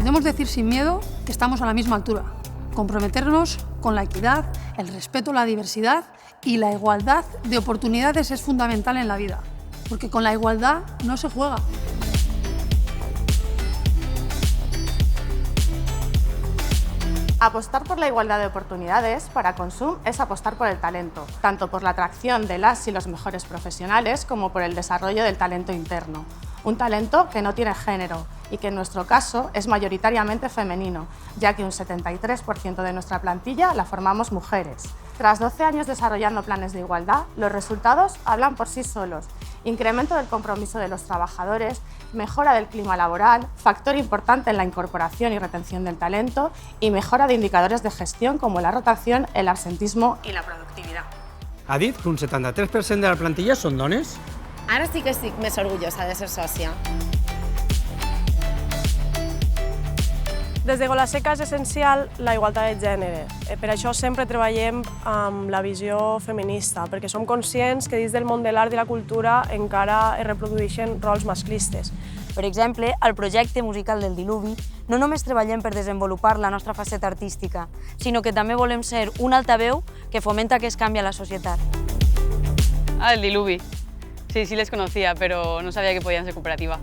Podemos decir sin miedo que estamos a la misma altura. Comprometernos con la equidad, el respeto a la diversidad y la igualdad de oportunidades es fundamental en la vida, porque con la igualdad no se juega. Apostar por la igualdad de oportunidades para Consum es apostar por el talento, tanto por la atracción de las y los mejores profesionales como por el desarrollo del talento interno. Un talento que no tiene género y que en nuestro caso es mayoritariamente femenino, ya que un 73% de nuestra plantilla la formamos mujeres. Tras 12 años desarrollando planes de igualdad, los resultados hablan por sí solos. Incremento del compromiso de los trabajadores, mejora del clima laboral, factor importante en la incorporación y retención del talento y mejora de indicadors de gestión como la rotación, el absentismo i la productivitat. Ha dit que un 73% de la plantilla són dones? Ara sí que estic més orgullosa de ser sòcia. Des de Golaseca és essencial la igualtat de gènere. Per això sempre treballem amb la visió feminista, perquè som conscients que dins del món de l'art i la cultura encara es reprodueixen rols masclistes. Per exemple, al projecte musical del Diluvi no només treballem per desenvolupar la nostra faceta artística, sinó que també volem ser un altaveu que fomenta aquest canvi a la societat. Ah, el Diluvi. Sí, sí les conocía, pero no sabía que podían ser cooperativa.